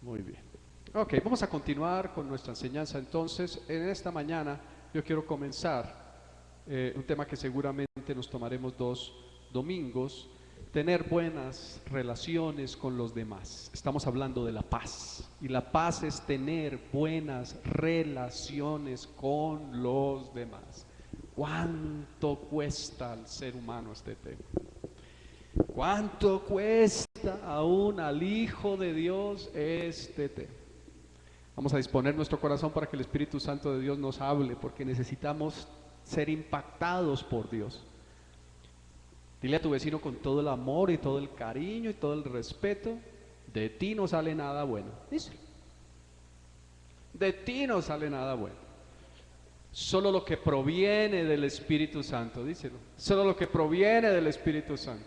Muy bien. Ok, vamos a continuar con nuestra enseñanza entonces. En esta mañana yo quiero comenzar un tema que seguramente nos tomaremos 2 domingos, tener buenas relaciones con los demás. Estamos hablando de la paz y la paz es tener buenas relaciones con los demás. ¿Cuánto cuesta al ser humano este tema? ¿Cuánto cuesta aún al Hijo de Dios este tema? Vamos a disponer nuestro corazón para que el Espíritu Santo de Dios nos hable, porque necesitamos ser impactados por Dios. Dile a tu vecino con todo el amor y todo el cariño y todo el respeto: de ti no sale nada bueno. Díselo. De ti no sale nada bueno. Solo lo que proviene del Espíritu Santo, díselo. Solo lo que proviene del Espíritu Santo.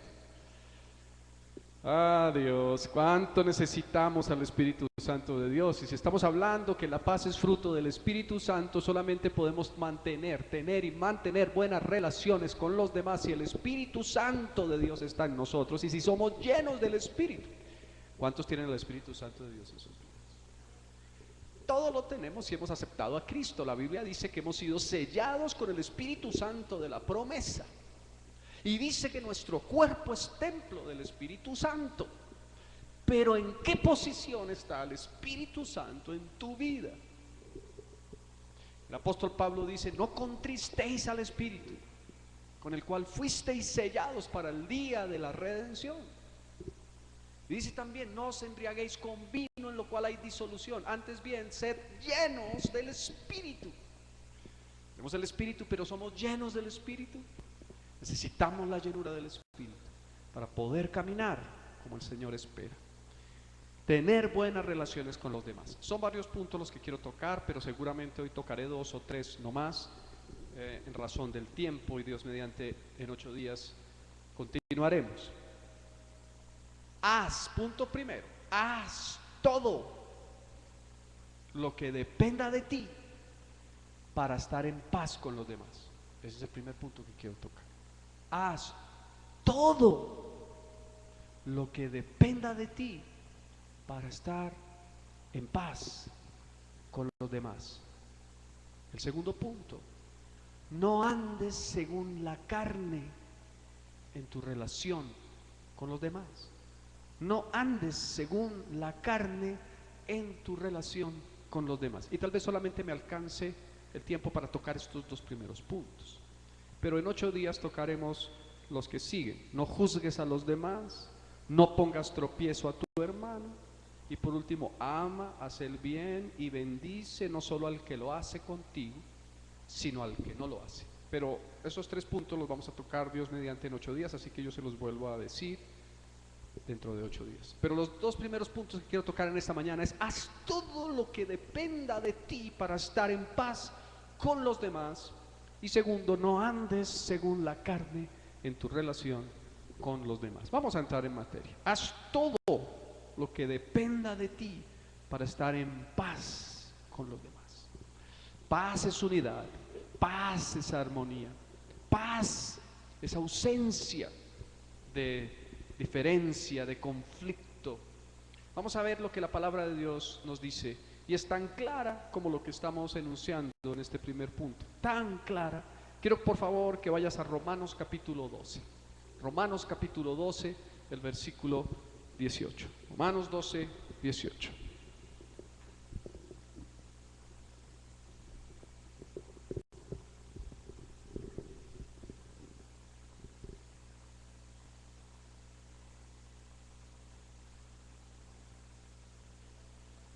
Ah, Dios, cuánto necesitamos al Espíritu Santo de Dios. Y si estamos hablando que la paz es fruto del Espíritu Santo, solamente podemos tener y mantener buenas relaciones con los demás si el Espíritu Santo de Dios está en nosotros y si somos llenos del Espíritu. ¿Cuántos tienen el Espíritu Santo de Dios en sus vidas? Todo lo tenemos si hemos aceptado a Cristo. La Biblia dice que hemos sido sellados con el Espíritu Santo de la promesa. Y dice que nuestro cuerpo es templo del Espíritu Santo. Pero ¿en qué posición está el Espíritu Santo en tu vida? El apóstol Pablo dice: no contristéis al Espíritu, con el cual fuisteis sellados para el día de la redención. Y dice también: no os embriaguéis con vino, en lo cual hay disolución, antes bien sed llenos del Espíritu. Tenemos el Espíritu, pero somos llenos del Espíritu. Necesitamos la llenura del Espíritu para poder caminar como el Señor espera. Tener buenas relaciones con los demás. Son varios puntos los que quiero tocar, pero seguramente hoy tocaré 2 o 3 no más, en razón del tiempo, y Dios mediante en 8 días continuaremos. Punto primero, haz todo lo que dependa de ti para estar en paz con los demás. Ese es el primer punto que quiero tocar. Haz todo lo que dependa de ti para estar en paz con los demás. El segundo punto: no andes según la carne en tu relación con los demás. No andes según la carne en tu relación con los demás. Y tal vez solamente me alcance el tiempo para tocar estos 2 primeros puntos, pero en 8 días tocaremos los que siguen. No juzgues a los demás, no pongas tropiezo a tu hermano, y por último, ama, haz el bien y bendice no solo al que lo hace contigo, sino al que no lo hace. Pero esos 3 puntos los vamos a tocar Dios mediante en 8 días, así que yo se los vuelvo a decir dentro de 8 días. Pero los 2 primeros puntos que quiero tocar en esta mañana es: haz todo lo que dependa de ti para estar en paz con los demás. Y segundo, no andes según la carne en tu relación con los demás. Vamos a entrar en materia. Haz todo lo que dependa de ti para estar en paz con los demás. Paz es unidad, paz es armonía, paz es ausencia de diferencia, de conflicto. Vamos a ver lo que la palabra de Dios nos dice, y es tan clara como lo que estamos enunciando en este primer punto, tan clara. Quiero por favor que vayas a Romanos capítulo 12. Romanos capítulo 12, el versículo 18. Romanos 12, 18.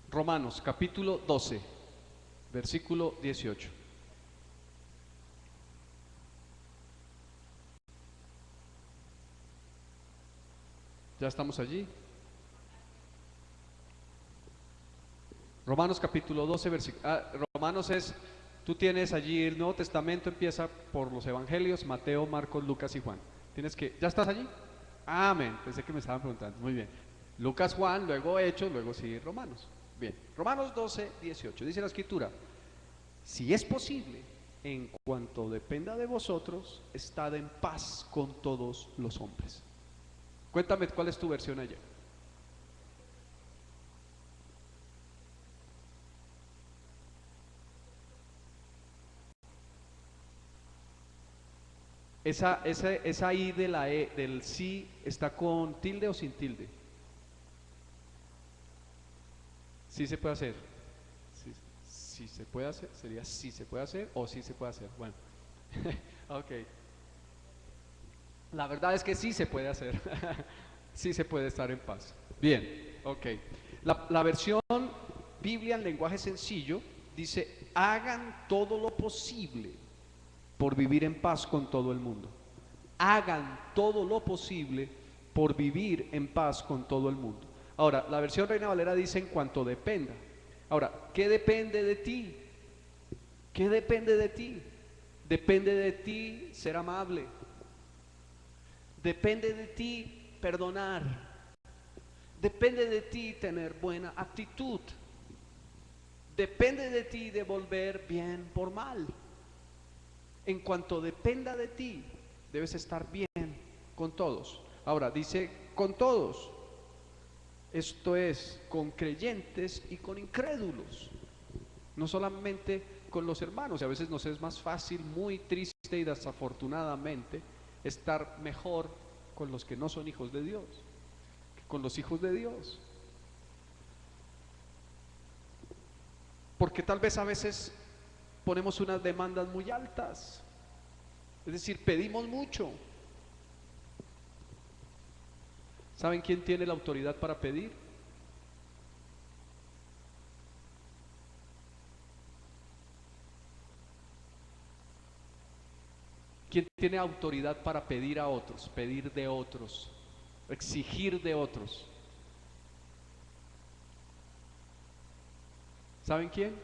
Romanos capítulo 12, versículo 18. ¿Ya estamos allí? Romanos capítulo 12, versículo. Romanos es, tú tienes allí el Nuevo Testamento, empieza por los Evangelios: Mateo, Marcos, Lucas y Juan. Tienes que, ¿ya estás allí? Amén, pensé que me estaban preguntando. Muy bien. Lucas, Juan, luego Hechos, luego sigue Romanos. Bien, Romanos 12, 18. Dice la Escritura: si es posible, en cuanto dependa de vosotros, estad en paz con todos los hombres. Cuéntame cuál es tu versión allá. Esa I de la E, del sí, ¿está con tilde o sin tilde? Sí se puede hacer. Sí, sí se puede hacer, sería sí se puede hacer o sí se puede hacer. Bueno, ok. La verdad es que sí se puede hacer. Sí se puede estar en paz. Bien, ok. La versión Biblia en lenguaje sencillo dice: hagan todo lo posible por vivir en paz con todo el mundo. Hagan todo lo posible por vivir en paz con todo el mundo. Ahora, la versión Reina Valera dice: en cuanto dependa. Ahora, ¿qué depende de ti? ¿Qué depende de ti? Depende de ti ser amable. Depende de ti perdonar. Depende de ti tener buena actitud. Depende de ti devolver bien por mal. En cuanto dependa de ti, debes estar bien con todos. Ahora dice con todos. Esto es con creyentes y con incrédulos. No solamente con los hermanos. Y a veces nos es más fácil, muy triste y desafortunadamente, estar mejor con los que no son hijos de Dios que con los hijos de Dios. Porque tal vez a veces ponemos unas demandas muy altas. Es decir, pedimos mucho. ¿Saben quién tiene la autoridad para pedir? ¿Quién tiene autoridad para pedir a otros, pedir de otros, exigir de otros? ¿Saben quién?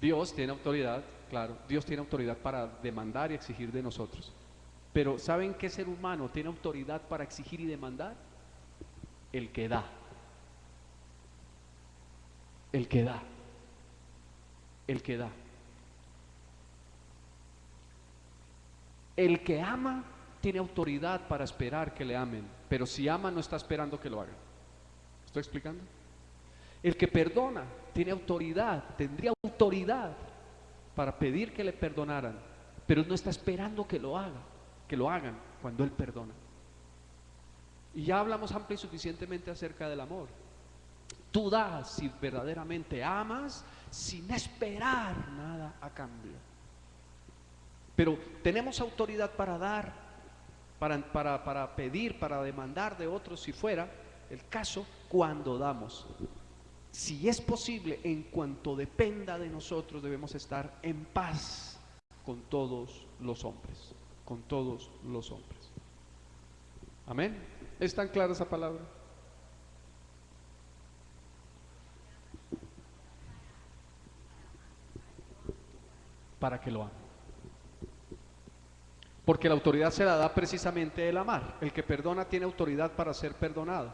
Dios tiene autoridad, claro, Dios tiene autoridad para demandar y exigir de nosotros. Pero ¿saben qué ser humano tiene autoridad para exigir y demandar? El que da, el que da, el que da. El que ama tiene autoridad para esperar que le amen, pero si ama no está esperando que lo hagan. ¿Estoy explicando? El que perdona tiene autoridad, tendría autoridad para pedir que le perdonaran, pero no está esperando que lo haga, que lo hagan cuando él perdona. Y ya hablamos amplio y suficientemente acerca del amor. Tú das si verdaderamente amas sin esperar nada a cambio. Pero tenemos autoridad para dar, para pedir, para demandar de otros si fuera el caso, cuando damos. Si es posible, en cuanto dependa de nosotros, debemos estar en paz con todos los hombres, con todos los hombres. Amén. ¿Es tan clara esa palabra? Para que lo amen. Porque la autoridad se la da precisamente el amar. El que perdona tiene autoridad para ser perdonado.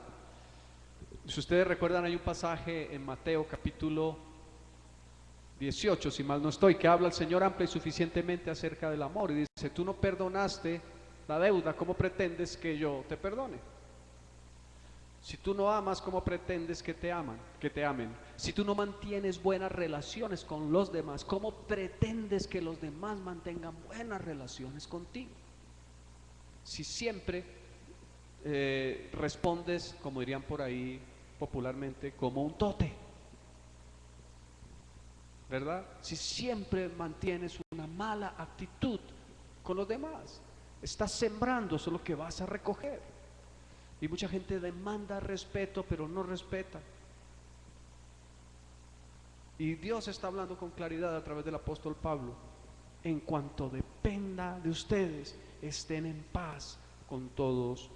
Si ustedes recuerdan, hay un pasaje en Mateo capítulo 18, si mal no estoy, que habla el Señor amplia y suficientemente acerca del amor y dice: tú no perdonaste la deuda, ¿cómo pretendes que yo te perdone? Si tú no amas, ¿cómo pretendes que te amen? Si tú no mantienes buenas relaciones con los demás, ¿cómo pretendes que los demás mantengan buenas relaciones contigo? Si siempre respondes, como dirían por ahí popularmente, como un tote, ¿verdad? Si siempre mantienes una mala actitud con los demás, estás sembrando, eso es lo que vas a recoger. Y mucha gente demanda respeto, pero no respeta. Y Dios está hablando con claridad a través del apóstol Pablo: en cuanto dependa de ustedes, estén en paz con todos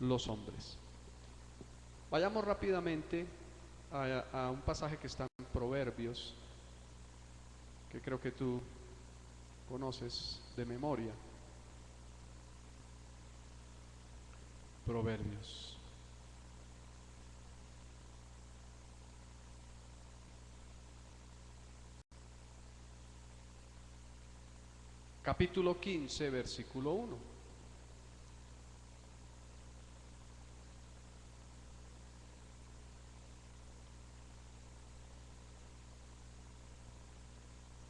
los hombres. Vayamos rápidamente a un pasaje que está en Proverbios, que creo que tú conoces de memoria. Proverbios. Capítulo 15, versículo 1.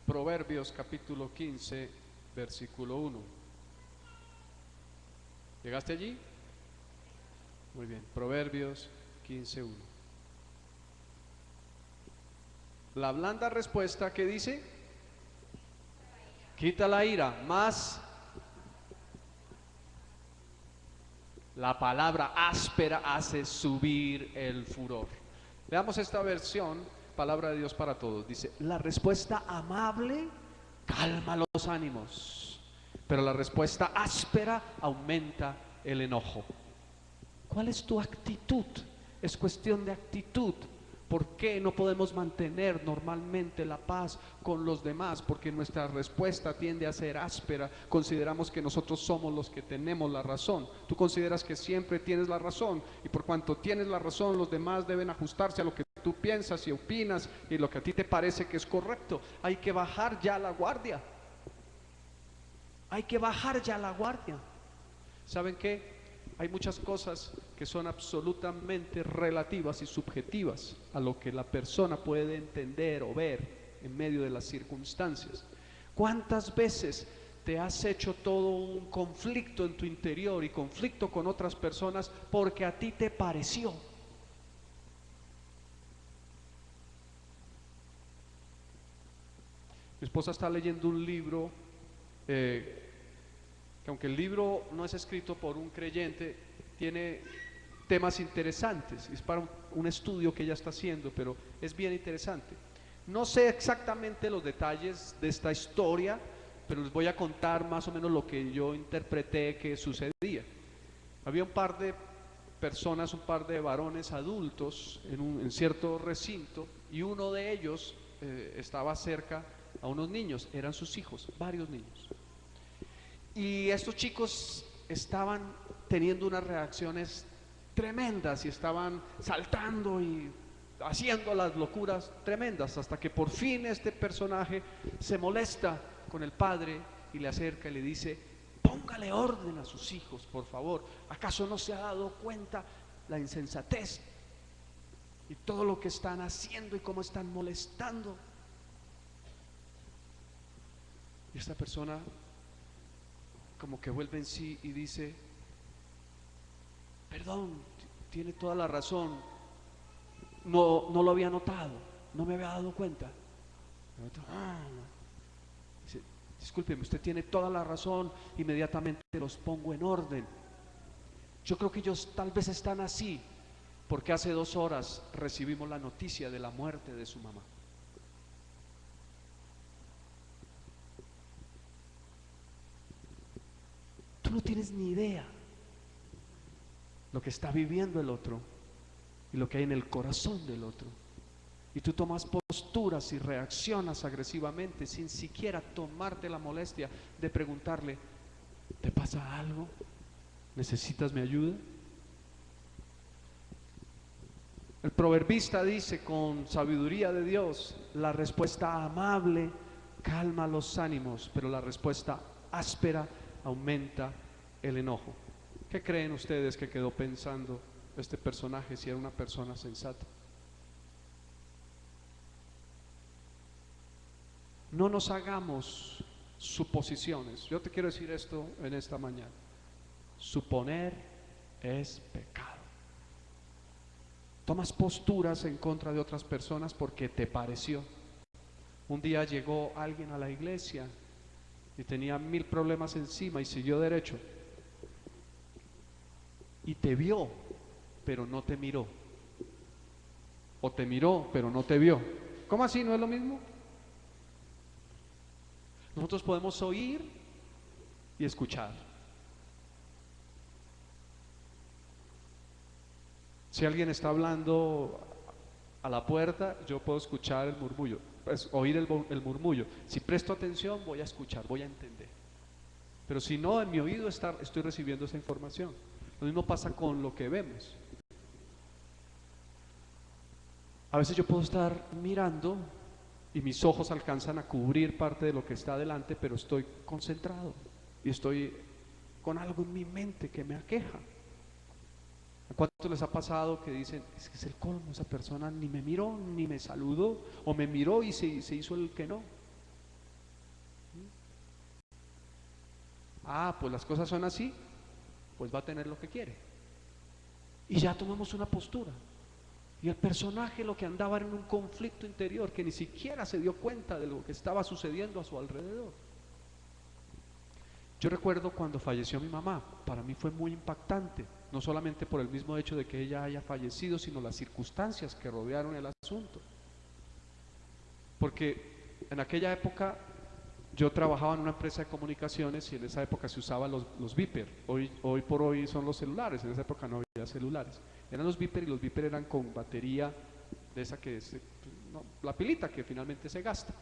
Proverbios capítulo 15, versículo 1. ¿Llegaste allí? Muy bien, Proverbios 15:1. La blanda respuesta que dice, quita la ira, más la palabra áspera hace subir el furor. Veamos esta versión, palabra de Dios para todos. Dice, la respuesta amable calma los ánimos, pero la respuesta áspera aumenta el enojo. ¿Cuál es tu actitud? Es cuestión de actitud. ¿Por qué no podemos mantener normalmente la paz con los demás? Porque nuestra respuesta tiende a ser áspera. Consideramos que nosotros somos los que tenemos la razón. Tú consideras que siempre tienes la razón, y por cuanto tienes la razón, los demás deben ajustarse a lo que tú piensas y opinas y lo que a ti te parece que es correcto. Hay que bajar ya la guardia. Hay que bajar ya la guardia. ¿Saben qué? Hay muchas cosas que son absolutamente relativas y subjetivas a lo que la persona puede entender o ver en medio de las circunstancias. ¿Cuántas veces te has hecho todo un conflicto en tu interior y conflicto con otras personas porque a ti te pareció? Mi esposa está leyendo un libro que, aunque el libro no es escrito por un creyente, tiene temas interesantes. Es para un estudio que ella está haciendo, pero es bien interesante. No sé exactamente los detalles de esta historia, pero les voy a contar más o menos lo que yo interpreté que sucedía. Había un par de personas, un par de varones adultos en cierto recinto, y uno de ellos estaba cerca a unos niños, eran sus hijos, varios niños. Y estos chicos estaban teniendo unas reacciones tremendas y estaban saltando y haciendo las locuras tremendas, hasta que por fin este personaje se molesta con el padre y le acerca y le dice: póngale orden a sus hijos, por favor. ¿Acaso no se ha dado cuenta la insensatez y todo lo que están haciendo y cómo están molestando? Y esta persona como que vuelve en sí y dice: perdón, tiene toda la razón, no lo había notado, no me había dado cuenta. Dice: discúlpeme, usted tiene toda la razón, inmediatamente los pongo en orden. Yo creo que ellos tal vez están así porque hace 2 horas recibimos la noticia de la muerte de su mamá. Tú no tienes ni idea lo que está viviendo el otro y lo que hay en el corazón del otro, y tú tomas posturas y reaccionas agresivamente sin siquiera tomarte la molestia de preguntarle: ¿te pasa algo? ¿Necesitas mi ayuda? El proverbista dice con sabiduría de Dios: la respuesta amable calma los ánimos, pero la respuesta áspera aumenta el enojo. ¿Qué creen ustedes que quedó pensando este personaje, si era una persona sensata? No nos hagamos suposiciones. Yo te quiero decir esto en esta mañana: suponer es pecado. Tomas posturas en contra de otras personas porque te pareció. Un día llegó alguien a la iglesia y tenía 1000 problemas encima y siguió derecho, y te vio pero no te miró, o te miró pero no te vio. ¿Cómo así? ¿No es lo mismo? Nosotros podemos oír y escuchar. Si alguien está hablando a la puerta, yo puedo escuchar el murmullo, pues oír el murmullo. Si presto atención, voy a escuchar, voy a entender. Pero si no, en mi oído estoy recibiendo esa información. Lo mismo pasa con lo que vemos. A veces yo puedo estar mirando y mis ojos alcanzan a cubrir parte de lo que está adelante, pero estoy concentrado y estoy con algo en mi mente que me aqueja. ¿A cuántos les ha pasado que dicen: es que es el colmo, esa persona ni me miró ni me saludó, o me miró y se hizo el que no? Ah, pues las cosas son así, pues va a tener lo que quiere. Y ya tomamos una postura. Y el personaje lo que andaba era en un conflicto interior, que ni siquiera se dio cuenta de lo que estaba sucediendo a su alrededor. Yo recuerdo cuando falleció mi mamá, para mí fue muy impactante, no solamente por el mismo hecho de que ella haya fallecido, sino las circunstancias que rodearon el asunto. Porque en aquella época yo trabajaba en una empresa de comunicaciones y en esa época se usaban los Viper. Hoy por hoy son los celulares, en esa época no había celulares. Eran los Viper, y los Viper eran con batería de esa que es, no, la pilita que finalmente se gasta.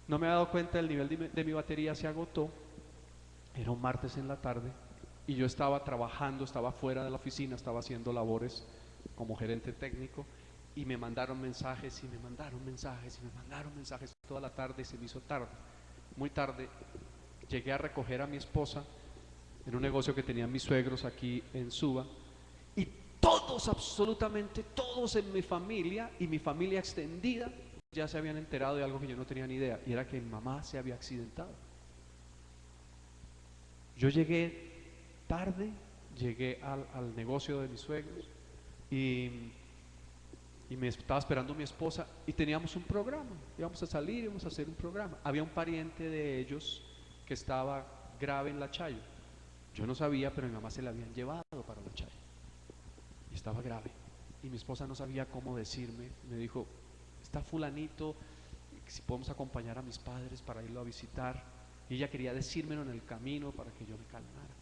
No me había dado cuenta, el nivel de mi batería se agotó. Era un martes en la tarde y yo estaba trabajando, estaba fuera de la oficina, estaba haciendo labores como gerente técnico, y me mandaron mensajes y me mandaron mensajes y me mandaron mensajes toda la tarde, y se me hizo tarde, muy tarde. Llegué a recoger a mi esposa en un negocio que tenían mis suegros aquí en Suba, y todos, absolutamente todos en mi familia y mi familia extendida ya se habían enterado de algo que yo no tenía ni idea, y era que mi mamá se había accidentado. Yo llegué tarde, llegué al negocio de mis suegros y me estaba esperando mi esposa, y teníamos un programa, íbamos a salir, íbamos a hacer un programa. Había un pariente de ellos que estaba grave en La Chayo. Yo no sabía, pero mi mamá se la habían llevado para La Chayo y estaba grave, y mi esposa no sabía cómo decirme. Me dijo: está fulanito, si podemos acompañar a mis padres para irlo a visitar. Y ella quería decírmelo en el camino para que yo me calmara.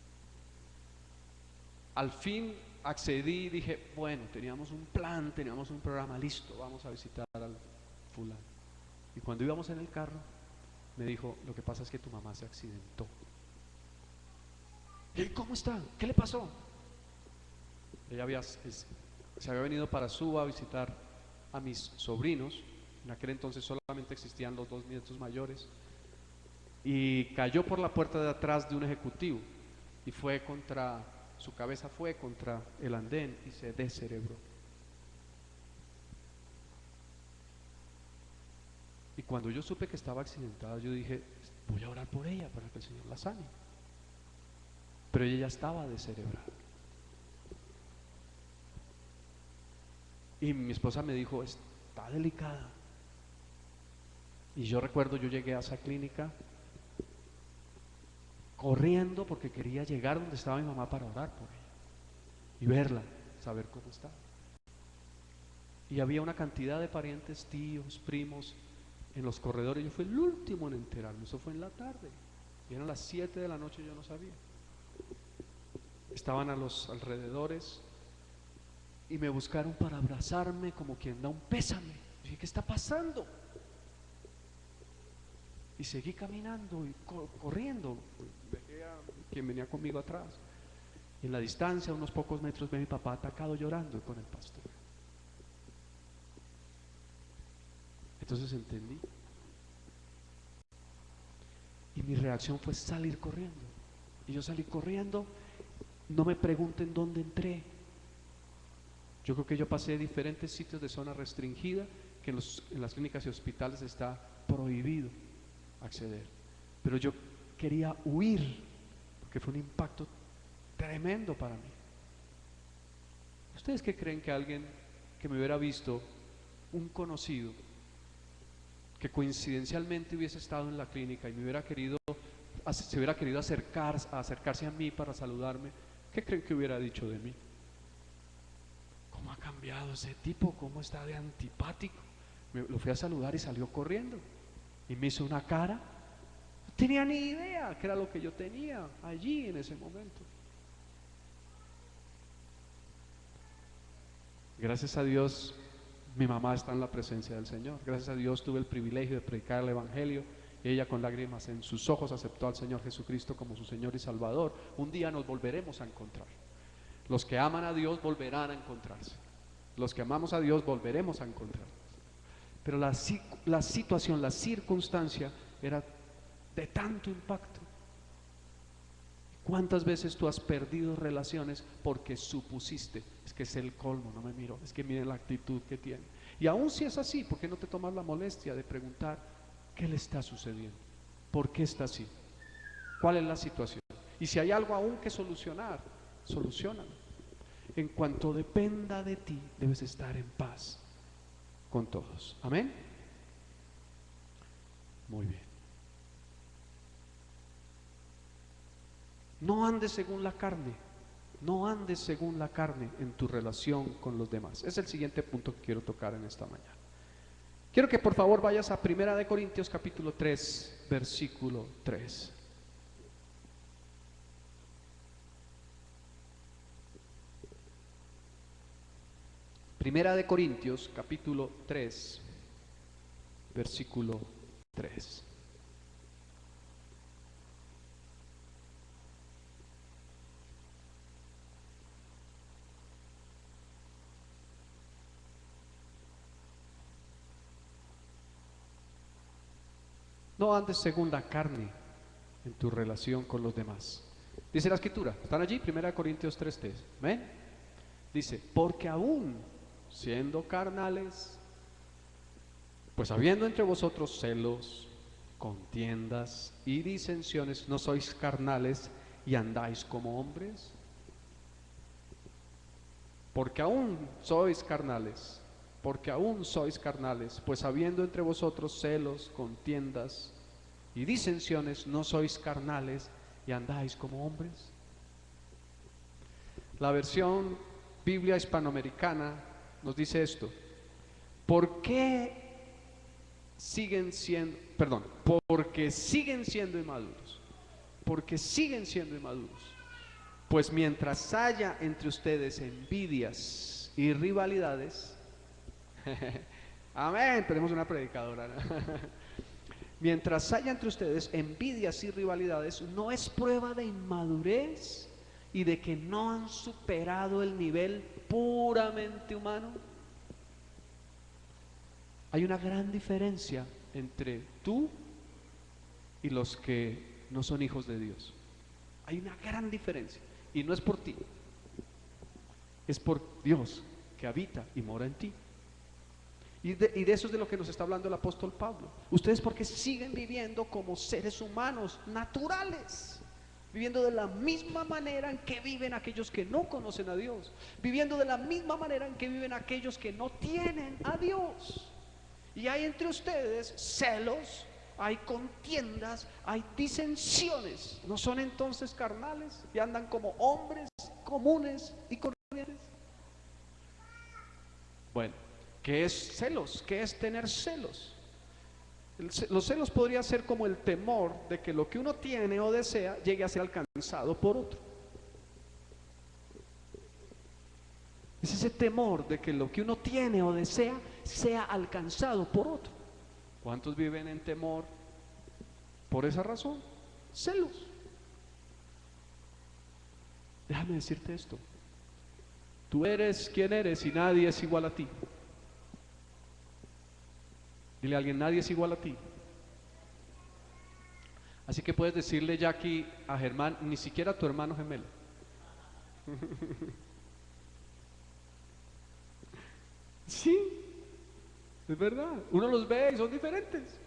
Al fin accedí y dije: bueno, teníamos un plan, teníamos un programa, listo, vamos a visitar al fulano. Y cuando íbamos en el carro, me dijo: lo que pasa es que tu mamá se accidentó. ¿Y cómo está? ¿Qué le pasó? Ella se había venido para Suba a visitar a mis sobrinos. En aquel entonces solamente existían los dos nietos mayores, y cayó por la puerta de atrás de un ejecutivo, y su cabeza fue contra el andén y se descerebró. Y cuando yo supe que estaba accidentada, yo dije: voy a orar por ella para que el Señor la sane. Pero ella ya estaba descerebrada. Y mi esposa me dijo: está delicada. Y yo recuerdo, yo llegué a esa clínica corriendo porque quería llegar donde estaba mi mamá para orar por ella y verla, saber cómo estaba. Y había una cantidad de parientes, tíos, primos en los corredores. Yo fui el último en enterarme, eso fue en la tarde, y eran las 7 de la noche, yo no sabía. Estaban a los alrededores y me buscaron para abrazarme como quien da un pésame. Dije: ¿qué está pasando? Y seguí caminando y corriendo. Dejé a quien venía conmigo atrás. Y en la distancia, a unos pocos metros, ve a mi papá atacado llorando con el pastor. Entonces entendí. Y mi reacción fue salir corriendo. Y yo salí corriendo. No me pregunten dónde entré. Yo creo que yo pasé diferentes sitios de zona restringida, que en las clínicas y hospitales está prohibido acceder. Pero yo quería huir, porque fue un impacto tremendo para mí. ¿Ustedes qué creen que alguien que me hubiera visto, un conocido, que coincidencialmente hubiese estado en la clínica y se hubiera querido acercarse a mí para saludarme, qué creen que hubiera dicho de mí? ¿Cómo ha cambiado ese tipo? ¿Cómo está de antipático? Lo fui a saludar y salió corriendo y me hizo una cara. No tenía ni idea que era lo que yo tenía allí en ese momento. Gracias a Dios, mi mamá está en la presencia del Señor. Gracias a Dios tuve el privilegio de predicar el Evangelio, y ella, con lágrimas en sus ojos, aceptó al Señor Jesucristo como su Señor y Salvador. Un día nos volveremos a encontrar. Los que aman a Dios volverán a encontrarse. Los que amamos a Dios volveremos a encontrarnos. Pero la situación, la circunstancia era de tanto impacto. ¿Cuántas veces tú has perdido relaciones porque supusiste: es que es el colmo, no me miró, es que miren la actitud que tiene? Y aún si es así, ¿por qué no te tomas la molestia de preguntar qué le está sucediendo? ¿Por qué está así? ¿Cuál es la situación? Y si hay algo aún que solucionar, soluciónalo. En cuanto dependa de ti, debes estar en paz con todos. Amén. Muy bien. No andes según la carne. No andes según la carne en tu relación con los demás. Es el siguiente punto que quiero tocar en esta mañana. Quiero que por favor vayas a 1 Corintios capítulo 3, versículo 3. Primera de Corintios capítulo 3, versículo 3. No andes según la carne en tu relación con los demás. Dice la escritura, están allí, 1 Corintios 3:3. ¿Ven? Dice, porque aún siendo carnales, pues habiendo entre vosotros celos, contiendas y disensiones, ¿no sois carnales y andáis como hombres? Porque aún sois carnales. Porque aún sois carnales, pues habiendo entre vosotros celos, contiendas y disensiones, ¿no sois carnales y andáis como hombres? La versión Biblia hispanoamericana nos dice esto: ¿por qué siguen siendo, porque siguen siendo inmaduros? Porque siguen siendo inmaduros. Pues mientras haya entre ustedes envidias y rivalidades, amén, tenemos una predicadora, ¿no? Mientras haya entre ustedes envidias y rivalidades, no es prueba de inmadurez y de que no han superado el nivel puramente humano. Hay una gran diferencia entre tú y los que no son hijos de Dios. Hay una gran diferencia, y no es por ti, es por Dios que habita y mora en ti. Y de eso es de lo que nos está hablando el apóstol Pablo. Ustedes porque siguen viviendo como seres humanos naturales, viviendo de la misma manera en que viven aquellos que no conocen a Dios, viviendo de la misma manera en que viven aquellos que no tienen a Dios. Y hay entre ustedes celos, hay contiendas, hay disensiones. ¿No son entonces carnales y andan como hombres comunes y corrientes? Bueno, ¿qué es celos? ¿Qué es tener celos? Los celos podría ser como el temor de que lo que uno tiene o desea llegue a ser alcanzado por otro. Es ese temor de que lo que uno tiene o desea sea alcanzado por otro. ¿Cuántos viven en temor por esa razón? Celos. Déjame decirte esto: tú eres quien eres y nadie es igual a ti. Dile a alguien: nadie es igual a ti. Así que puedes decirle, Jackie, a Germán, ni siquiera a tu hermano gemelo. Sí, es verdad. Uno los ve y son diferentes.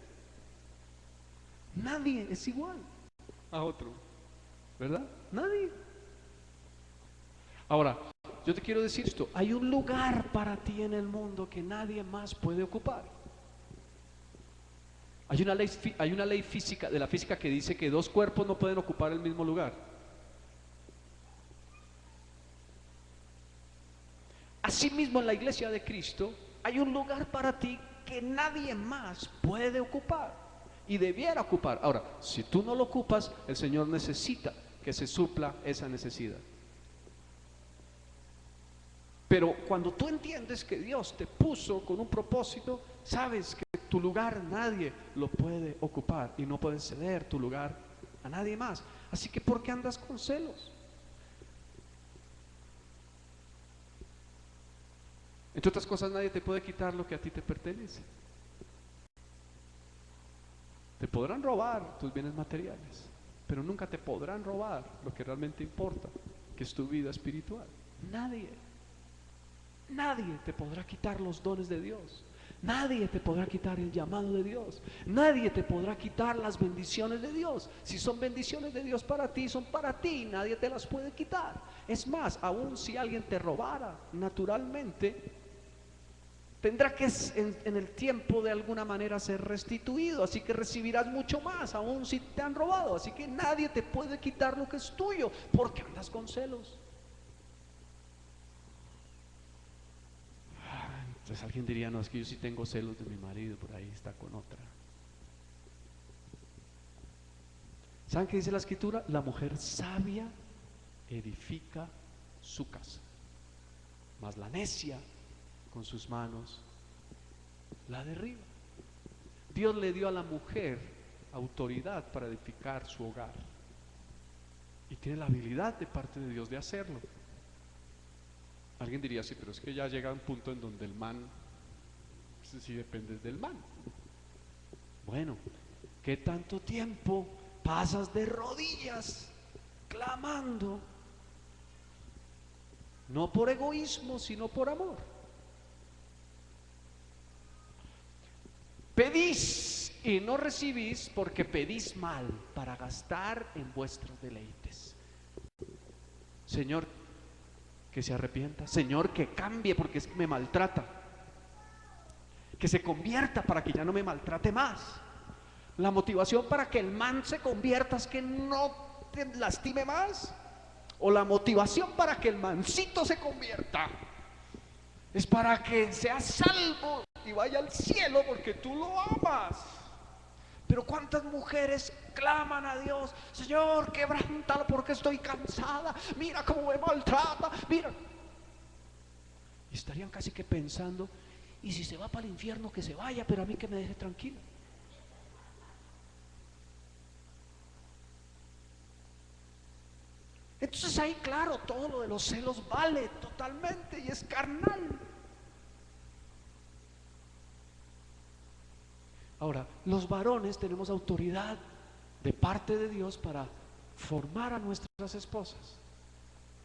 Nadie es igual a otro, ¿verdad? Nadie. Ahora, yo te quiero decir esto: hay un lugar para ti en el mundo que nadie más puede ocupar. Hay una ley física, de la física, que dice que dos cuerpos no pueden ocupar el mismo lugar. Asimismo, en la iglesia de Cristo hay un lugar para ti que nadie más puede ocupar y debiera ocupar. Ahora, si tú no lo ocupas, el Señor necesita que se supla esa necesidad. Pero cuando tú entiendes que Dios te puso con un propósito, sabes que tu lugar nadie lo puede ocupar y no puedes ceder tu lugar a nadie más. Así que ¿por qué andas con celos? Entre otras cosas, nadie te puede quitar lo que a ti te pertenece. Te podrán robar tus bienes materiales, pero nunca te podrán robar lo que realmente importa, que es tu vida espiritual. Nadie te podrá quitar los dones de Dios. Nadie te podrá quitar el llamado de Dios. Nadie te podrá quitar las bendiciones de Dios. Si son bendiciones de Dios para ti, son para ti. Nadie te las puede quitar. Es más, aun si alguien te robara, naturalmente tendrá que en el tiempo de alguna manera ser restituido. Así que recibirás mucho más, aun si te han robado. Así que nadie te puede quitar lo que es tuyo, porque andas con celos. Entonces alguien diría, no, es que yo sí tengo celos de mi marido, por ahí está con otra. ¿Saben qué dice la escritura? La mujer sabia edifica su casa, mas la necia con sus manos la derriba. Dios le dio a la mujer autoridad para edificar su hogar y tiene la habilidad de parte de Dios de hacerlo. Alguien diría, sí, pero es que ya llega un punto en donde el man, sí depende del man. Bueno, ¿qué tanto tiempo pasas de rodillas clamando? No por egoísmo, sino por amor. Pedís y no recibís porque pedís mal para gastar en vuestros deleites. Señor, que se arrepienta. Señor, que cambie porque es que me maltrata. Que se convierta para que ya no me maltrate más. La motivación para que el man se convierta es que no te lastime más. O la motivación para que el mancito se convierta es para que sea salvo y vaya al cielo porque tú lo amas. Pero cuántas mujeres claman a Dios, Señor, quebrántalo porque estoy cansada, mira cómo me maltrata, mira. Y estarían casi que pensando, y si se va para el infierno que se vaya, pero a mí que me deje tranquilo. Entonces ahí claro, todo lo de los celos vale totalmente y es carnal. Ahora, los varones tenemos autoridad de parte de Dios para formar a nuestras esposas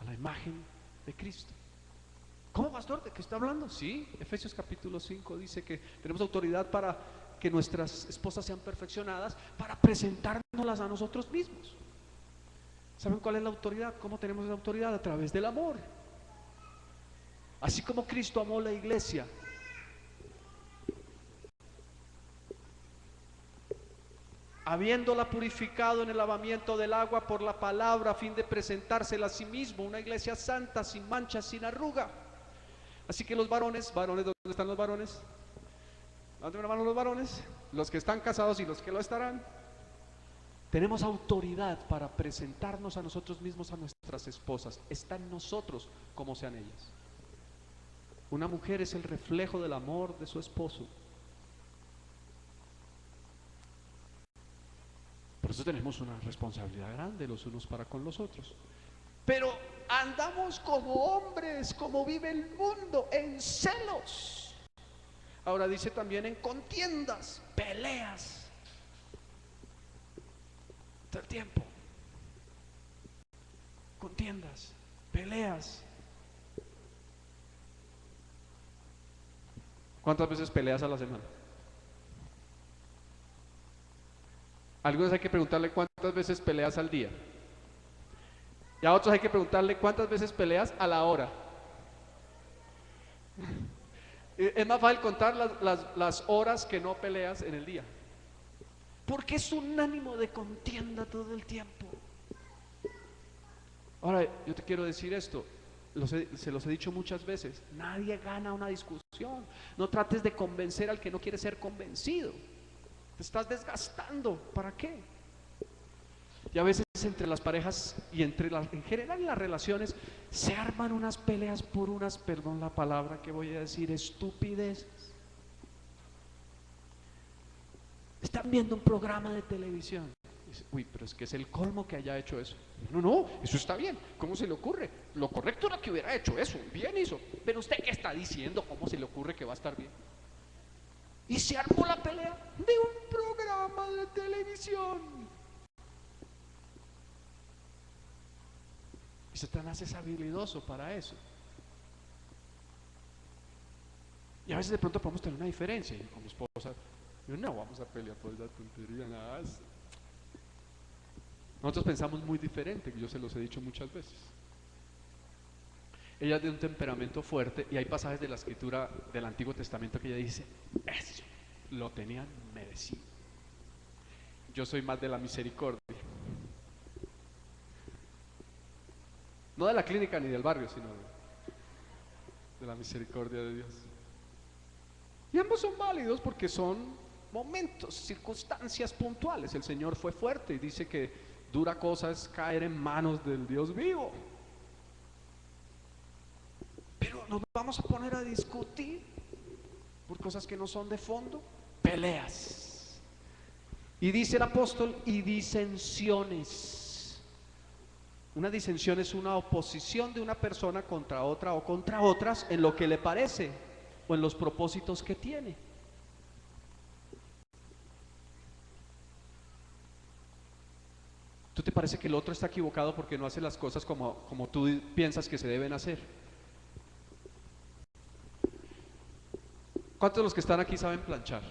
a la imagen de Cristo. ¿Cómo, pastor? ¿De qué está hablando? Sí, Efesios capítulo 5 dice que tenemos autoridad para que nuestras esposas sean perfeccionadas, para presentárnoslas a nosotros mismos. ¿Saben cuál es la autoridad? ¿Cómo tenemos la autoridad? A través del amor. Así como Cristo amó la iglesia, habiéndola purificado en el lavamiento del agua por la palabra, a fin de presentársela a sí mismo, una iglesia santa, sin mancha, sin arruga. Así que los varones, ¿dónde están los varones? ¿Dónde van los varones? Los que están casados y los que lo estarán. Tenemos autoridad para presentarnos a nosotros mismos, a nuestras esposas. Está en nosotros como sean ellas. Una mujer es el reflejo del amor de su esposo. Por eso tenemos una responsabilidad grande los unos para con los otros. Pero andamos como hombres, como vive el mundo, en celos. Ahora dice también en contiendas, peleas. Todo el tiempo. Contiendas, peleas. ¿Cuántas veces peleas a la semana? Algunos hay que preguntarle cuántas veces peleas al día. Y a otros hay que preguntarle cuántas veces peleas a la hora. Es más fácil contar las horas que no peleas en el día. Porque es un ánimo de contienda todo el tiempo. Ahora, yo te quiero decir esto, se los he dicho muchas veces, nadie gana una discusión. No trates de convencer al que no quiere ser convencido. Te estás desgastando, ¿para qué? Y a veces entre las parejas y en general en las relaciones se arman unas peleas por unas, perdón la palabra que voy a decir, estupideces. Están viendo un programa de televisión. Dice, uy, pero es que es el colmo que haya hecho eso. No, eso está bien. ¿Cómo se le ocurre? Lo correcto era que hubiera hecho eso. Bien hizo. Pero usted, ¿qué está diciendo? ¿Cómo se le ocurre que va a estar bien? Y se armó la pelea de un programa de televisión. Y Satanás es habilidoso para eso. Y a veces de pronto podemos tener una diferencia. Y con mi esposa, yo, no vamos a pelear por esa tontería, nada. Nosotros pensamos muy diferente, que yo se los he dicho muchas veces. Ella es de un temperamento fuerte y hay pasajes de la escritura del Antiguo Testamento que ella dice, eso lo tenían merecido. Yo soy más de la misericordia. No de la clínica ni del barrio, sino de la misericordia de Dios. Y ambos son válidos porque son momentos, circunstancias puntuales. El Señor fue fuerte y dice que dura cosa es caer en manos del Dios vivo. Pero nos vamos a poner a discutir por cosas que no son de fondo, peleas. Y dice el apóstol, y disensiones. Una disensión es una oposición de una persona contra otra o contra otras en lo que le parece o en los propósitos que tiene. ¿Tú te parece que el otro está equivocado porque no hace las cosas como tú piensas que se deben hacer? ¿Cuántos de los que están aquí saben planchar?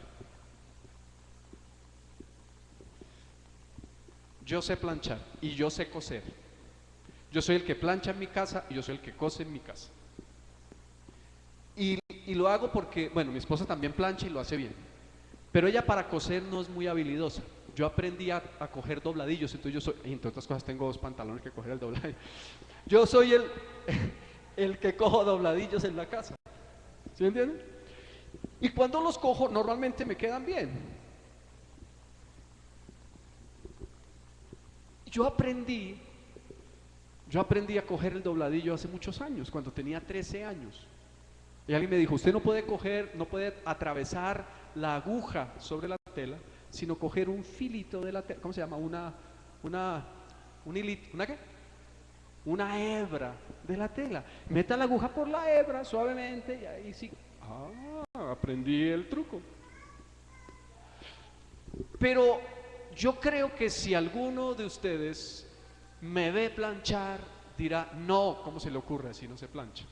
Yo sé planchar y yo sé coser. Yo soy el que plancha en mi casa y yo soy el que cose en mi casa. Y lo hago porque, bueno, mi esposa también plancha y lo hace bien. Pero ella para coser no es muy habilidosa. Yo aprendí a coger dobladillos, entonces yo soy, entre otras cosas tengo 2 pantalones que coger el dobladillo. Yo soy el que cojo dobladillos en la casa. ¿Sí me entienden? Y cuando los cojo normalmente me quedan bien. Yo aprendí a coger el dobladillo hace muchos años, cuando tenía 13 años. Y alguien me dijo, usted no puede coger, no puede atravesar la aguja sobre la tela, sino coger un filito de la tela. ¿Cómo se llama? Un hilito, ¿una qué? Una hebra de la tela. Meta la aguja por la hebra suavemente y ahí sí. Aprendí el truco. Pero yo creo que si alguno de ustedes me ve planchar, dirá, no, ¿cómo se le ocurre? Así no se plancha.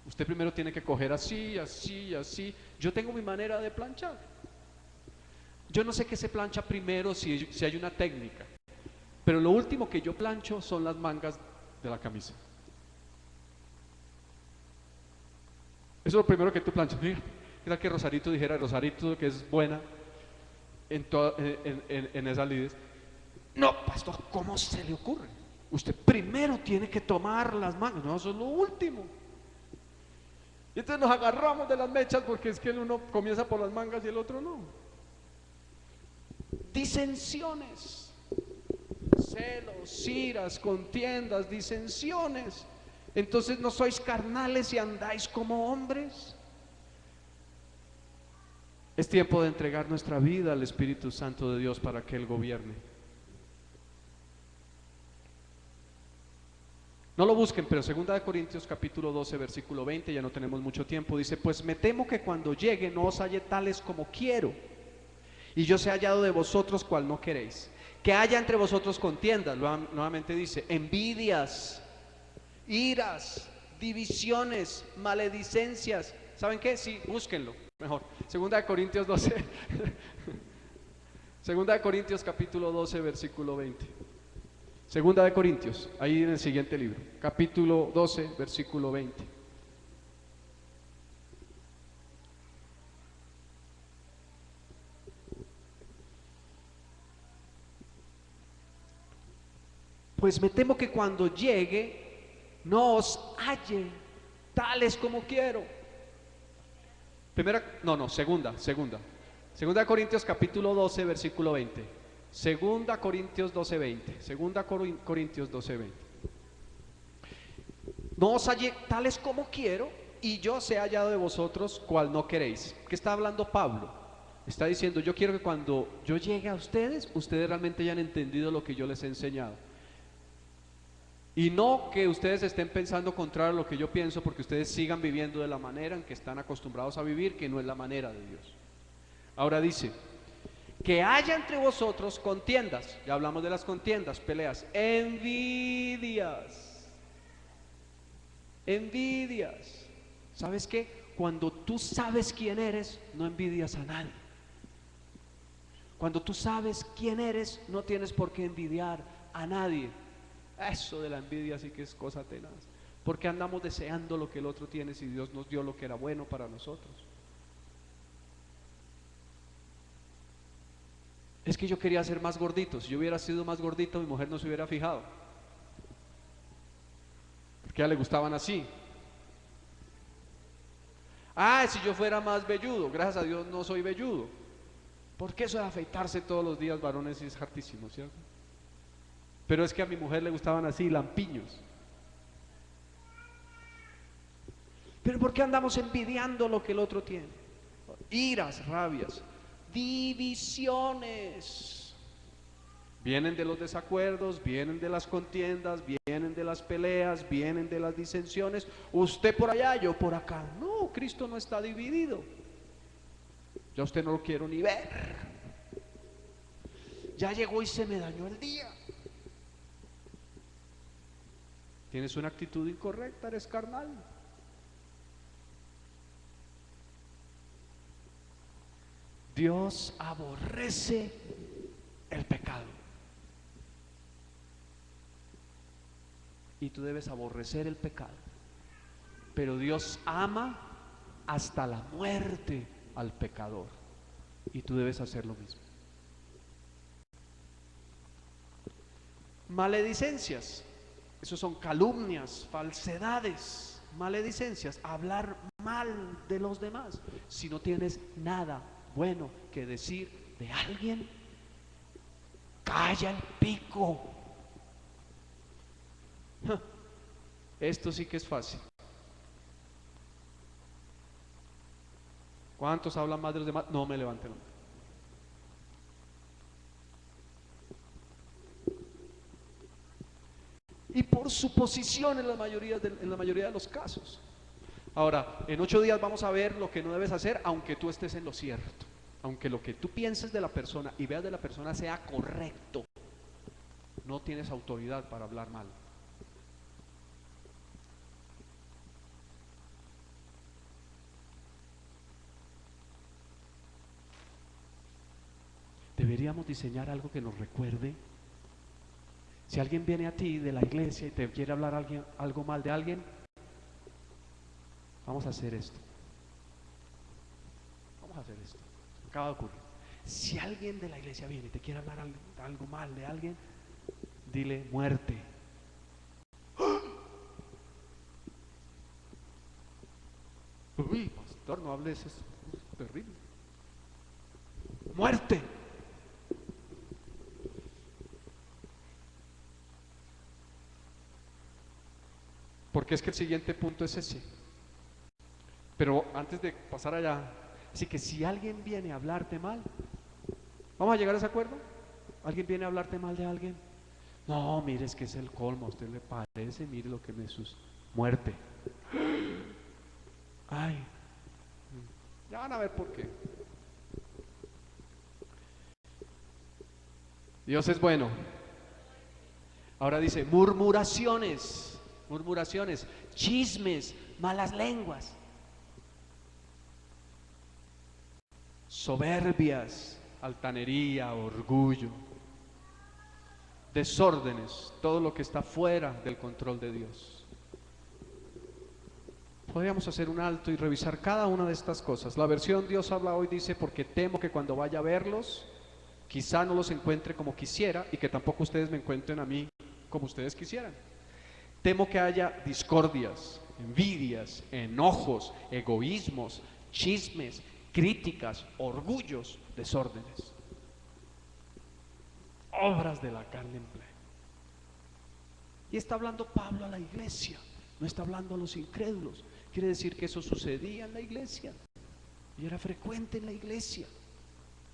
Usted primero tiene que coger así, así, así. Yo tengo mi manera de planchar. Yo no sé qué se plancha primero, si hay una técnica. Pero lo último que yo plancho son las mangas de la camisa. Eso es lo primero que tú planchas. Mira que Rosarito dijera, Rosarito que es buena en esas lides. No, pastor, ¿cómo se le ocurre? Usted primero tiene que tomar las mangas. No, eso es lo último. Y entonces nos agarramos de las mechas porque es que el uno comienza por las mangas y el otro no. Disensiones, celos, iras, contiendas, disensiones. Entonces no sois carnales y andáis como hombres. Es tiempo de entregar nuestra vida al Espíritu Santo de Dios para que Él gobierne. No lo busquen, pero 2 Corintios capítulo 12 versículo 20, ya no tenemos mucho tiempo, dice, pues me temo que cuando llegue no os halle tales como quiero, y yo sea hallado de vosotros cual no queréis. Que haya entre vosotros contiendas, nuevamente dice, envidias, iras, divisiones, maledicencias. ¿Saben qué? Sí, búsquenlo, mejor. 2 Corintios 12, 2 Corintios capítulo 12 versículo 20. Segunda de Corintios, ahí en el siguiente libro, capítulo 12, versículo 20. Pues me temo que cuando llegue no os halle tales como quiero. Segunda de Corintios capítulo 12, versículo 20. Segunda Corintios 12:20. Segunda Corintios 12:20. No os halle tales como quiero, y yo sea hallado de vosotros cual no queréis. ¿Qué está hablando Pablo? Está diciendo, yo quiero que cuando yo llegue a ustedes, ustedes realmente hayan entendido lo que yo les he enseñado. Y no que ustedes estén pensando contrario a lo que yo pienso, porque ustedes sigan viviendo de la manera en que están acostumbrados a vivir, que no es la manera de Dios. Ahora dice, que haya entre vosotros contiendas, ya hablamos de las contiendas, peleas, envidias. ¿Sabes qué? cuando tú sabes quién eres, no envidias a nadie. Cuando tú sabes quién eres, no tienes por qué envidiar a nadie. Eso de la envidia sí que es cosa tenaz. Porque andamos deseando lo que el otro tiene si Dios nos dio lo que era bueno para nosotros. Es que yo quería ser más gordito. Si yo hubiera sido más gordito, mi mujer no se hubiera fijado. Porque a ella le gustaban así. Ah, si yo fuera más velludo, gracias a Dios no soy velludo. Porque eso de afeitarse todos los días, varones, es hartísimo, ¿cierto? Pero es que a mi mujer le gustaban así, lampiños. Pero ¿por qué andamos envidiando lo que el otro tiene? Iras, rabias, divisiones. Vienen de los desacuerdos, vienen de las contiendas, vienen de las peleas, vienen de las disensiones. Usted por allá, yo por acá. No, Cristo no está dividido. Ya usted no lo quiero ni ver. Ya llegó y se me dañó el día. Tienes una actitud incorrecta, eres carnal. Dios aborrece el pecado. Y tú debes aborrecer el pecado. Pero Dios ama hasta la muerte al pecador. Y tú debes hacer lo mismo. Maledicencias. Esos son calumnias, falsedades, maledicencias, hablar mal de los demás. Si no tienes nada bueno que decir de alguien, calla el pico. Esto sí que es fácil. ¿Cuántos hablan más de los demás? No me levanten la mano. Y por suposición en la mayoría de los casos. Ahora, en 8 días vamos a ver lo que no debes hacer, aunque tú estés en lo cierto. Aunque lo que tú pienses de la persona y veas de la persona sea correcto, no tienes autoridad para hablar mal. Deberíamos diseñar algo que nos recuerde. Si alguien viene a ti de la iglesia y te quiere hablar algo mal de alguien, vamos a hacer esto. Vamos a hacer esto. Acaba de ocurrir. Si alguien de la iglesia viene y te quiere hablar algo mal de alguien, dile muerte. Uy, pastor, no hables, es terrible. Muerte. Porque es que el siguiente punto es ese. Pero antes de pasar allá, así que si alguien viene a hablarte mal, ¿vamos a llegar a ese acuerdo? ¿Alguien viene a hablarte mal de alguien? No, mire, es que es el colmo, a usted le parece, mire lo que me sus muerte. Ay, ya van a ver por qué. Dios es bueno. Ahora dice murmuraciones, murmuraciones, chismes, malas lenguas, soberbias, altanería, orgullo, desórdenes, todo lo que está fuera del control de Dios. Podríamos hacer un alto y revisar cada una de estas cosas. La versión Dios habla hoy dice: porque temo que cuando vaya a verlos, quizá no los encuentre como quisiera, y que tampoco ustedes me encuentren a mí como ustedes quisieran. Temo que haya discordias, envidias, enojos, egoísmos, chismes, críticas, orgullos, desórdenes, obras de la carne en pleno. Y está hablando Pablo a la iglesia, no está hablando a los incrédulos. Quiere decir que eso sucedía en la iglesia y era frecuente en la iglesia.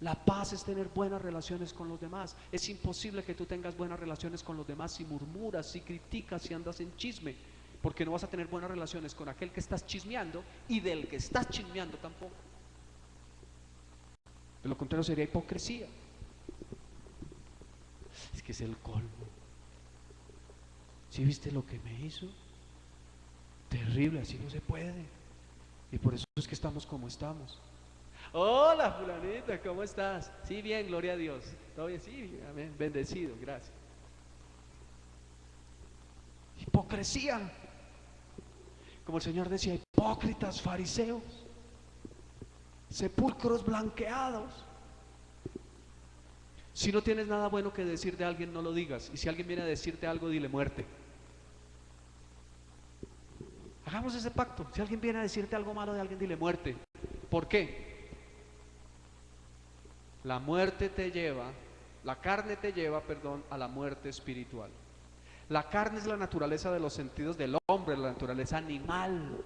La paz es tener buenas relaciones con los demás. Es imposible que tú tengas buenas relaciones con los demás si murmuras, si criticas, si andas en chisme, porque no vas a tener buenas relaciones con aquel que estás chismeando y del que estás chismeando tampoco. De lo contrario sería hipocresía. Es que es el colmo. ¿Sí viste lo que me hizo? Terrible, así no se puede. Y por eso es que estamos como estamos. Hola fulanita, ¿cómo estás? Sí, bien, gloria a Dios. ¿Todo bien? Sí, amén, bendecido, gracias. Hipocresía. Como el Señor decía, hipócritas, fariseos, sepulcros blanqueados. Si no tienes nada bueno que decir de alguien, no lo digas. Y si alguien viene a decirte algo, dile muerte. Hagamos ese pacto. Si alguien viene a decirte algo malo de alguien, dile muerte. ¿Por qué? La muerte te lleva, la carne te lleva, perdón, a la muerte espiritual. La carne es la naturaleza de los sentidos del hombre, la naturaleza animal,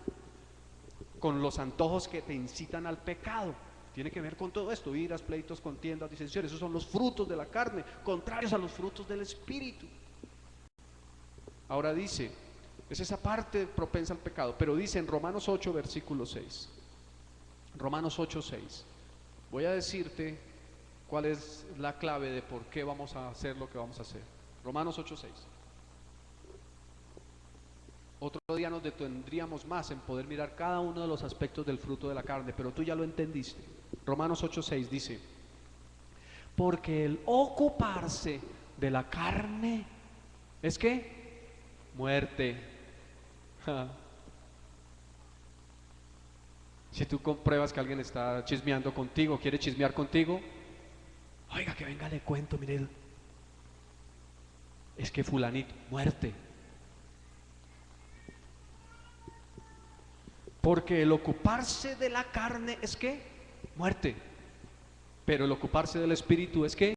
con los antojos que te incitan al pecado. Tiene que ver con todo esto: iras, pleitos, contiendas, disensiones. Esos son los frutos de la carne, contrarios a los frutos del espíritu. Ahora dice, es esa parte propensa al pecado, pero dice en Romanos 8, versículo 6. Romanos 8, 6. Voy a decirte cuál es la clave de por qué vamos a hacer lo que vamos a hacer. Romanos 8, 6. Otro día nos detendríamos más en poder mirar cada uno de los aspectos del fruto de la carne, pero tú ya lo entendiste. Romanos 8:6 dice: porque el ocuparse de la carne es ¿qué? Muerte. Si tú compruebas que alguien está chismeando contigo, quiere chismear contigo, oiga, que venga, le cuento, mire, es que fulanito, muerte. Porque el ocuparse de la carne es ¿qué? Muerte. Pero el ocuparse del espíritu es ¿qué?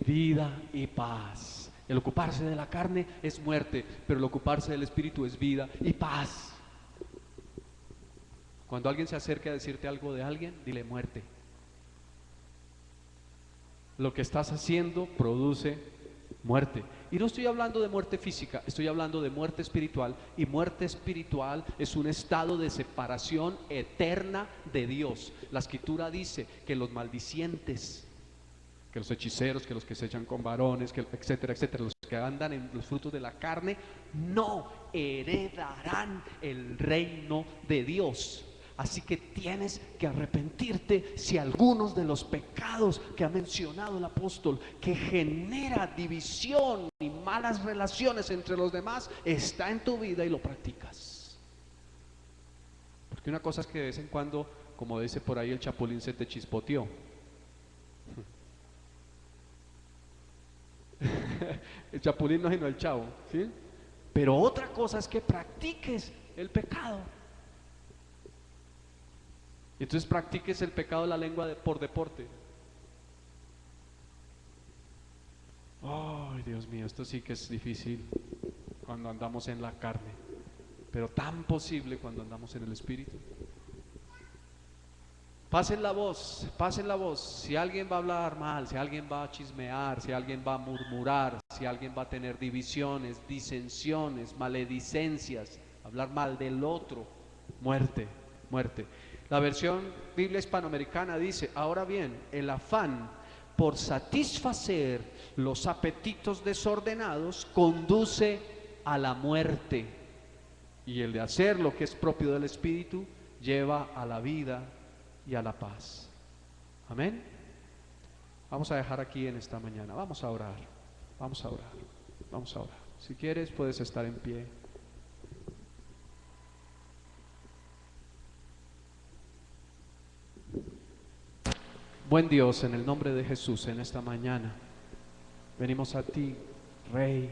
Vida y paz. El ocuparse de la carne es muerte, pero el ocuparse del espíritu es vida y paz. Cuando alguien se acerque a decirte algo de alguien, dile muerte. Lo que estás haciendo produce muerte. Y no estoy hablando de muerte física, estoy hablando de muerte espiritual. Y muerte espiritual es un estado de separación eterna de Dios. La escritura dice que los maldicientes, que los hechiceros, que los que se echan con varones, que etcétera, etcétera, los que andan en los frutos de la carne, no heredarán el reino de Dios. Así que tienes que arrepentirte si algunos de los pecados que ha mencionado el apóstol, que genera división y malas relaciones entre los demás, está en tu vida y lo practicas. Porque una cosa es que de vez en cuando, como dice por ahí el chapulín, se te chispoteó. El chapulín no, sino el chavo, ¿sí? Pero otra cosa es que practiques el pecado. Entonces practiques el pecado de la lengua por deporte. Ay, Dios mío, esto sí que es difícil cuando andamos en la carne, pero tan posible cuando andamos en el espíritu. Pasen la voz, pasen la voz. Si alguien va a hablar mal, si alguien va a chismear, si alguien va a murmurar, si alguien va a tener divisiones, disensiones, maledicencias, hablar mal del otro, muerte, muerte. La versión Biblia hispanoamericana dice: ahora bien, el afán por satisfacer los apetitos desordenados conduce a la muerte, y el de hacer lo que es propio del espíritu lleva a la vida y a la paz. Amén. Vamos a dejar aquí en esta mañana. Vamos a orar. Vamos a orar. Vamos a orar. Si quieres puedes estar en pie. Buen Dios, en el nombre de Jesús, en esta mañana venimos a ti, Rey,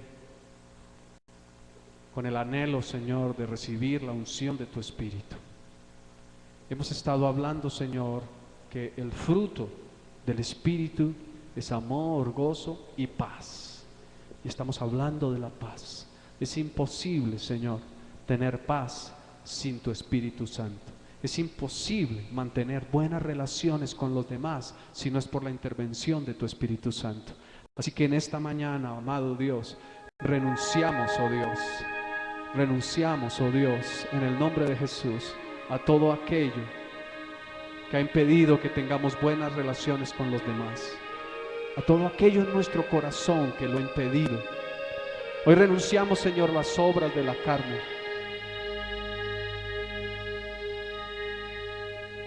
con el anhelo, Señor, de recibir la unción de tu Espíritu. Hemos estado hablando, Señor, que el fruto del Espíritu es amor, gozo y paz. Y estamos hablando de la paz. Es imposible, Señor, tener paz sin tu Espíritu Santo. Es imposible mantener buenas relaciones con los demás si no es por la intervención de tu Espíritu Santo. Así que en esta mañana, amado Dios, renunciamos, oh Dios, en el nombre de Jesús, a todo aquello que ha impedido que tengamos buenas relaciones con los demás, a todo aquello en nuestro corazón que lo ha impedido. Hoy renunciamos, Señor, las obras de la carne.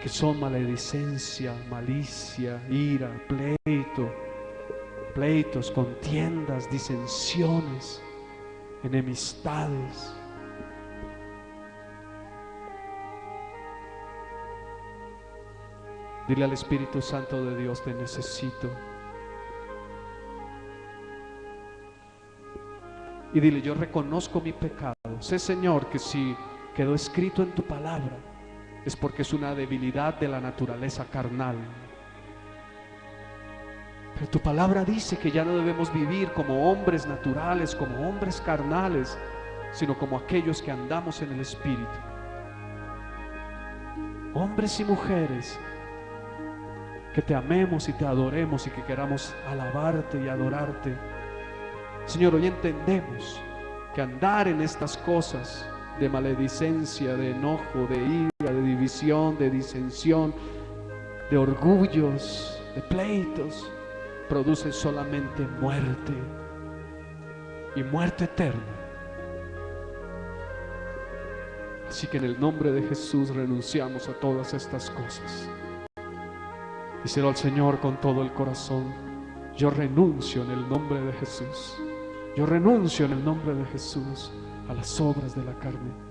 que son maledicencia, malicia, ira, pleitos, contiendas, disensiones, enemistades. Dile al Espíritu Santo de Dios: te necesito. Y dile: yo reconozco mi pecado. Sé, Señor, que si quedó escrito en tu palabra es porque es una debilidad de la naturaleza carnal. Pero tu palabra dice que ya no debemos vivir como hombres naturales, como hombres carnales, sino como aquellos que andamos en el Espíritu. Hombres y mujeres que te amemos y te adoremos y que queramos alabarte y adorarte. Señor, hoy entendemos que andar en estas cosas de maledicencia, de enojo, de ira, de división, de disensión, de orgullos, de pleitos, produce solamente muerte, y muerte eterna. Así que en el nombre de Jesús renunciamos a todas estas cosas. Díselo al Señor con todo el corazón: yo renuncio en el nombre de Jesús. Yo renuncio en el nombre de Jesús a las obras de la carne.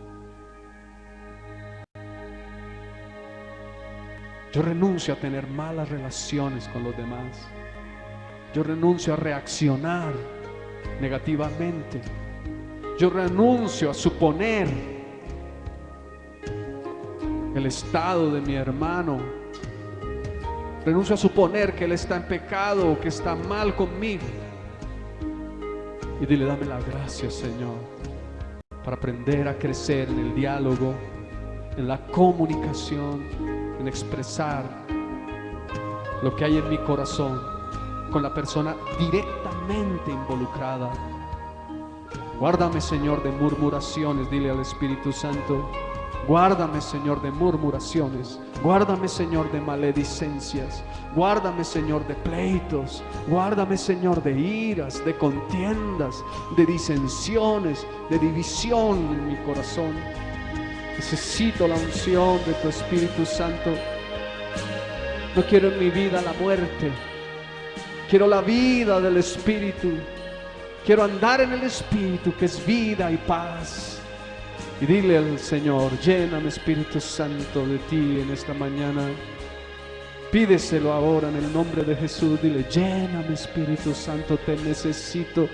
Yo renuncio a tener malas relaciones con los demás. Yo renuncio a reaccionar negativamente. Yo renuncio a suponer el estado de mi hermano. Renuncio a suponer que él está en pecado o que está mal conmigo. Y dile: dame la gracia, Señor, para aprender a crecer en el diálogo, en la comunicación, en expresar lo que hay en mi corazón con la persona directamente involucrada. Guárdame, Señor, de murmuraciones. Dile al Espíritu Santo: guárdame, Señor, de murmuraciones. Guárdame, Señor, de maledicencias. Guárdame, Señor, de pleitos. Guárdame, Señor, de iras, de contiendas, de disensiones, de división en mi corazón. Necesito la unción de tu Espíritu Santo. No quiero en mi vida la muerte. Quiero la vida del Espíritu. Quiero andar en el Espíritu, que es vida y paz. Y dile al Señor: lléname, Espíritu Santo, de ti en esta mañana. Pídeselo ahora en el nombre de Jesús. Dile: lléname, Espíritu Santo, te necesito,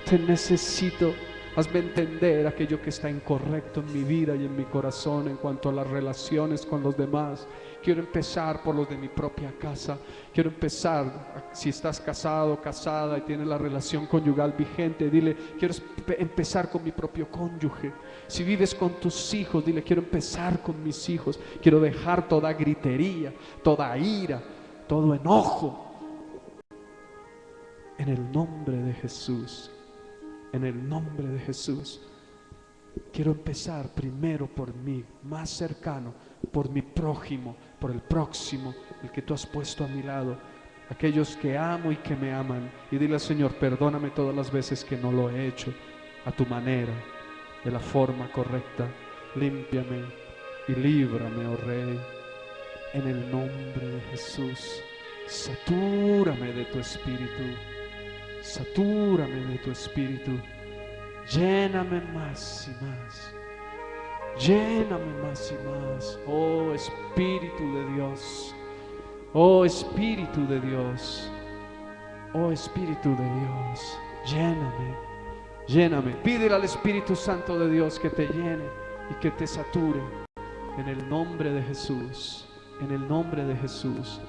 te necesito. Hazme entender aquello que está incorrecto en mi vida y en mi corazón en cuanto a las relaciones con los demás. Quiero empezar por los de mi propia casa. Quiero empezar, si estás casado, casada y tienes la relación conyugal vigente, dile: quiero empezar con mi propio cónyuge. Si vives con tus hijos, dile: quiero empezar con mis hijos. Quiero dejar toda gritería, toda ira, todo enojo. En el nombre de Jesús. En el nombre de Jesús. Quiero empezar primero por mí, más cercano, por mi prójimo, por el próximo, el que tú has puesto a mi lado, aquellos que amo y que me aman. Y dile al Señor: perdóname todas las veces que no lo he hecho a tu manera, de la forma correcta. Límpiame y líbrame, oh Rey, en el nombre de Jesús. Satúrame de tu Espíritu. Satúrame de tu Espíritu. Lléname más y más. Lléname más y más. Oh Espíritu de Dios. Oh Espíritu de Dios. Oh Espíritu de Dios. Lléname. Lléname. Pídele al Espíritu Santo de Dios que te llene y que te sature. En el nombre de Jesús. En el nombre de Jesús.